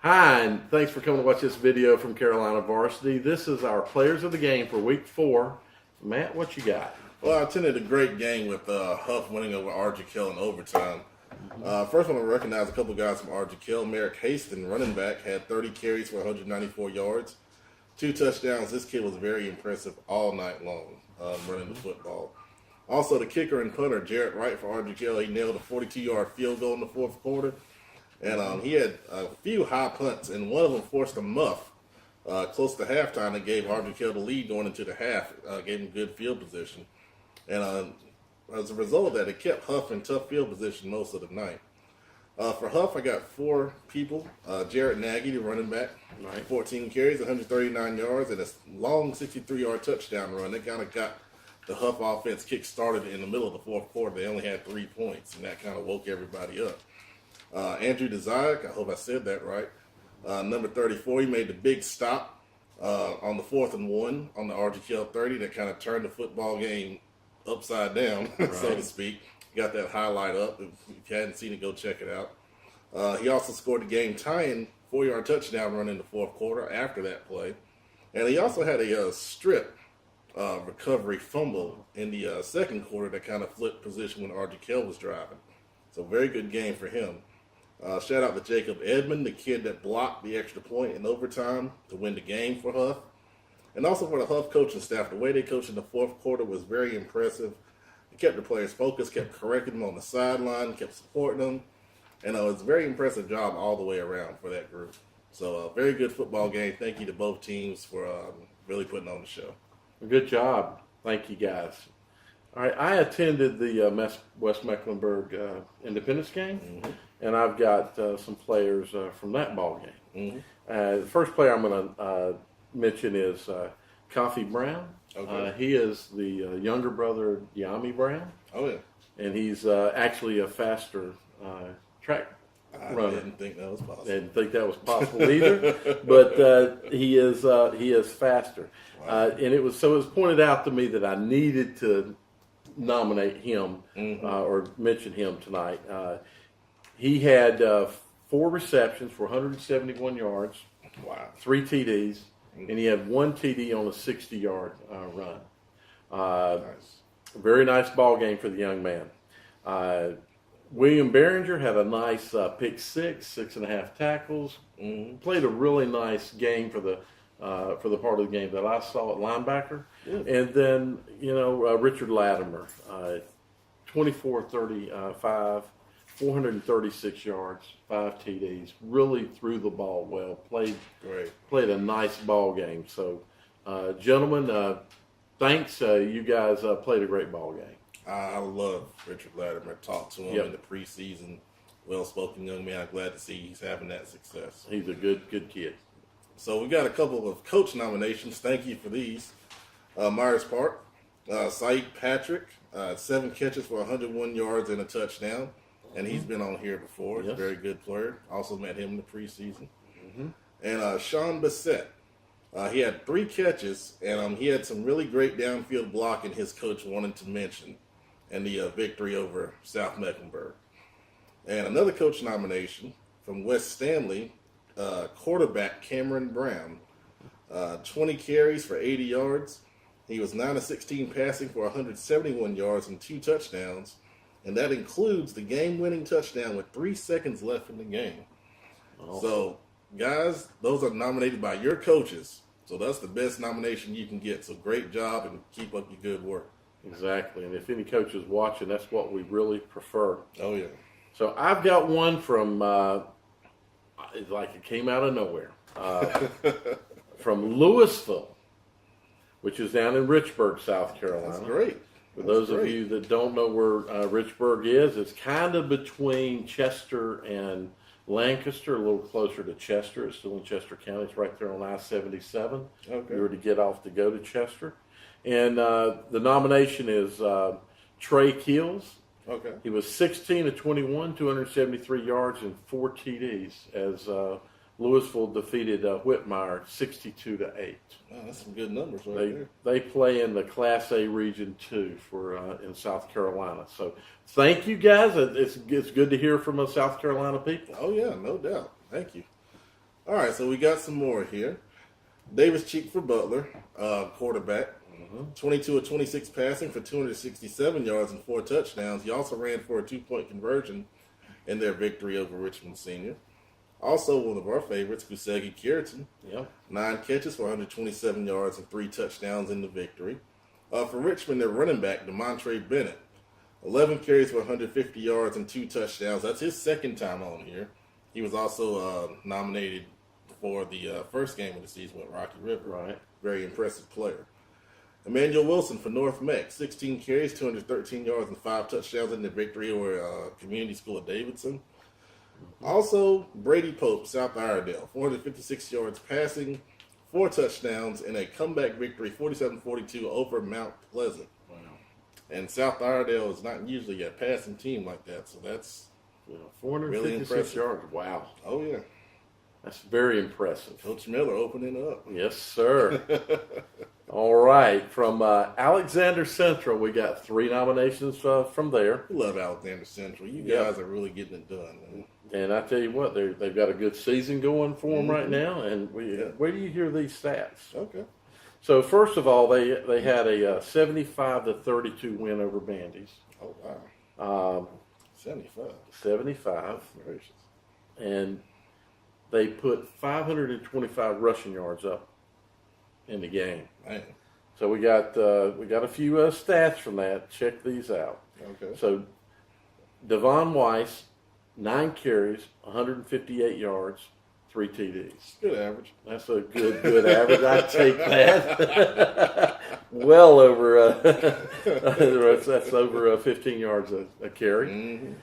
Hi, and thanks for coming to watch this video from Carolina Varsity. This is our players of the game for week 4. Matt, what you got? Well, I attended a great game with Huff winning over RGK in overtime. First, I want to recognize a couple guys from RGK. Merrick Haston, running back, had 30 carries for 194 yards, 2 touchdowns. This kid was very impressive all night long running the football. Also, the kicker and punter, Jarrett Wright for RGK, he nailed a 42-yard field goal in the fourth quarter. And he had a few high punts, and one of them forced a muff close to halftime that gave RGK the lead going into the half, gave him good field position. And as a result of that, it kept Huff in tough field position most of the night. For Huff, I got 4 people. Jarrett Nagy, the running back, 14 carries, 139 yards, and a long 63-yard touchdown run. That kind of got the Huff offense kick-started in the middle of the fourth quarter. They only had 3 points, and that kind of woke everybody up. Andrew Desire, I hope I said that right. Number 34, he made the big stop on the 4th and 1 on the RGK 30 that kind of turned the football game upside down, so to speak. Got that highlight up. If you hadn't seen it, go check it out. He also scored the game-tying 4-yard touchdown run in the fourth quarter after that play. And he also had a strip recovery fumble in the second quarter that kind of flipped position when RGK was driving. So very good game for him. Shout out to Jacob Edmond, the kid that blocked the extra point in overtime to win the game for Huff. And also for the Huff coaching staff, the way they coached in the fourth quarter was very impressive. They kept the players focused, kept correcting them on the sideline, kept supporting them. And it was a very impressive job all the way around for that group. So a very good football game. Thank you to both teams for really putting on the show. Good job. Thank you, guys. All right, I attended the West Mecklenburg Independence game, and I've got some players from that ball game. The first player I'm going to mention is Coffee Brown. Okay. He is the younger brother of Yami Brown. Oh, yeah. And he's actually a faster track runner. I didn't think that was possible. Didn't think that was possible either, but he is faster. Wow. And it was pointed out to me that I needed to nominate him or mention him tonight. He had 4 receptions for 171 yards, 3 TDs, and he had 1 TD on a 60-yard run. Nice. Very nice ball game for the young man. William Behringer had a nice pick 6.5 tackles. Played a really nice game for the part of the game that I saw at linebacker. And then, Richard Latimer, 24-35, 436 yards, 5 TDs. Really threw the ball well. Played a nice ball game. So, gentlemen, thanks. You guys played a great ball game. I love Richard Latimer. Talked to him in the preseason. Well-spoken young man. I'm glad to see he's having that success. He's a good kid. So we got a couple of coach nominations. Thank you for these. Myers Park, Saeed Patrick, 7 catches for 101 yards and a touchdown. And he's been on here before. He's a very good player. Also met him in the preseason. And Sean Bissett, he had 3 catches, and he had some really great downfield blocking his coach wanted to mention in the victory over South Mecklenburg. And another coach nomination from West Stanley, quarterback Cameron Brown, 20 carries for 80 yards. He was 9 of 16 passing for 171 yards and 2 touchdowns, and that includes the game-winning touchdown with 3 seconds left in the game. Awesome. So, guys, those are nominated by your coaches, so that's the best nomination you can get. So, great job and keep up your good work. Exactly, and if any coach is watching, that's what we really prefer. Oh yeah. So I've got one from. It's like it came out of nowhere. From Louisville, which is down in Richburg, South Carolina. That's great. For those of you that don't know where Richburg is, it's kind of between Chester and Lancaster, a little closer to Chester. It's still in Chester County. It's right there on I-77. Okay. You were to get off to go to Chester. And the nomination is Trey Keels. Okay. He was 16 of 21, 273 yards and 4 TDs as Louisville defeated Whitmire 62-8. Oh, that's some good numbers there. They play in the Class A Region 2 in South Carolina. So thank you, guys. It's good to hear from us South Carolina people. Oh, yeah, no doubt. Thank you. All right, so we got some more here. Davis Cheek for Butler, quarterback. 22 of 26 passing for 267 yards and 4 touchdowns. He also ran for a 2-point conversion in their victory over Richmond Senior. Also, one of our favorites, Kusegi Kiriton. 9 catches for 127 yards and 3 touchdowns in the victory. For Richmond, their running back, DeMontre Bennett. 11 carries for 150 yards and 2 touchdowns. That's his second time on here. He was also nominated for the first game of the season with Rocky River. Right. Very impressive player. Emmanuel Wilson for North Meck, 16 carries, 213 yards, and 5 touchdowns in the victory over Community School of Davidson. Also, Brady Pope, South Iredale, 456 yards passing, 4 touchdowns, in a comeback victory, 47-42 over Mount Pleasant. Wow. And South Iredale is not usually a passing team like that, so that's 456 really impressive. yards. Wow. Oh, yeah. That's very impressive. Coach Miller opening up. Yes, sir. All right. From Alexander Central, we got 3 nominations from there. We love Alexander Central. You guys are really getting it done, man. And I tell you what, they've got a good season going for them right now. And where do you hear these stats? Okay. So first of all, they had a 75-32 win over Bandy's. Oh, wow. 75. 75. Gracious. And they put 525 rushing yards up in the game. Man. So we got a few stats from that. Check these out. Okay. So Devon Weiss, 9 carries, 158 yards, 3 TDs. Good average. That's a good average. I'd take that. Well over that's over 15 yards a carry.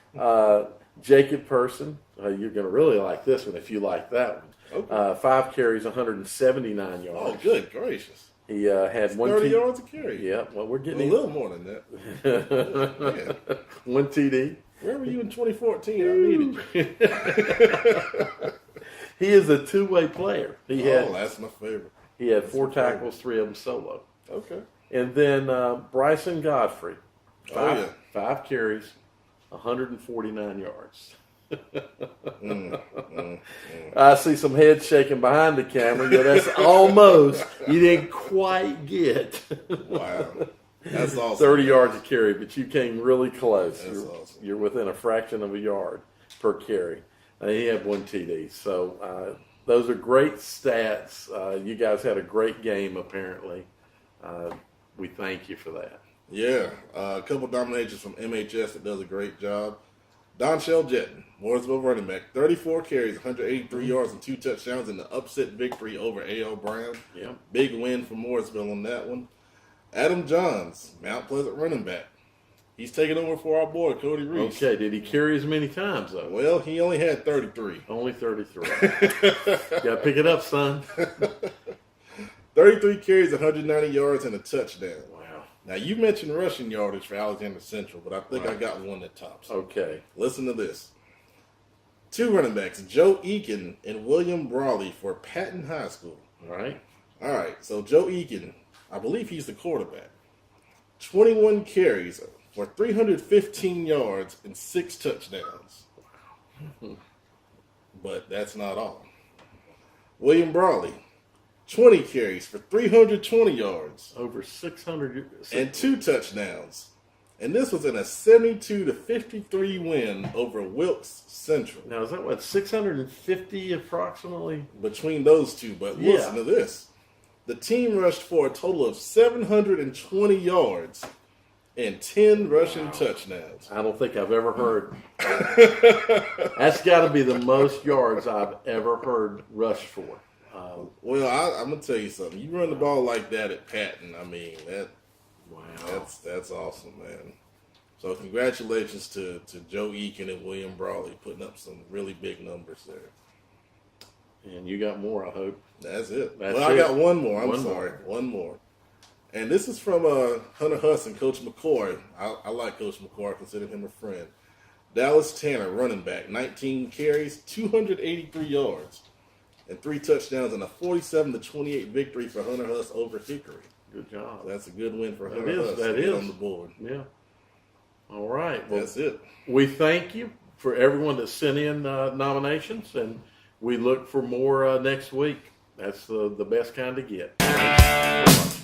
Jacob Person, you're going to really like this one if you like that one. Okay. 5 carries, 179 yards. Oh, good gracious. He had 30 yards a carry. Yeah, well, we're A getting little more than that. Yeah. 1 TD. Where were you in 2014? I needed you. He is a two-way player. That's my favorite. He had 4 tackles, 3 of them solo. Okay. And then Bryson Godfrey, 5 carries, 149 yards. I see some heads shaking behind the camera. Yeah, that's almost. You didn't quite get. Wow. That's awesome. 30 yards a carry, but you came really close. That's awesome. You're within a fraction of a yard per carry. He had 1 TD. So those are great stats. You guys had a great game, apparently. We thank you for that. Yeah. A couple nominations from MHS that does a great job. Donshell Jetton, Mooresville running back, 34 carries, 183 yards, and 2 touchdowns in the upset victory over A.L. Brown. Yeah. Big win for Mooresville on that one. Adam Johns, Mount Pleasant running back. He's taking over for our boy, Cody Reese. Okay, did he carry as many times, though? Well, he only had 33. Only 33. Got to pick it up, son. 33 carries, 190 yards, and a touchdown. Wow. Now, you mentioned rushing yardage for Alexander Central, but I think I got one that tops. Okay. Listen to this. 2 running backs, Joe Eakin and William Brawley for Patton High School. All right. All right, so Joe Eakin, I believe he's the quarterback. 21 carries for 315 yards and 6 touchdowns. But that's not all. William Brawley, 20 carries for 320 yards. Over 600. And 2 touchdowns. And this was in a 72-53 win over Wilkes Central. Now, is that what, 650 approximately? Between those two, but listen to this. The team rushed for a total of 720 yards and 10 rushing touchdowns. I don't think I've ever heard. That's got to be the most yards I've ever heard rushed for. Well, I'm gonna tell you something. You run the ball like that at Patton, I mean that's awesome, man. So congratulations to Joe Eakin and William Brawley putting up some really big numbers there. And you got more, I hope. That's it. I got one more. One more. And this is from Hunter Huss and Coach McCoy. I like Coach McCoy. I consider him a friend. Dallas Tanner, running back, 19 carries, 283 yards, and 3 touchdowns, and a 47-28 victory for Hunter Huss over Hickory. Good job. So that's a good win for Hunter Huss. That to get is on the board. Yeah. All right. Well, that's it. We thank you for everyone that sent in nominations, and we look for more next week. That's the best kind to get. Thanks so much.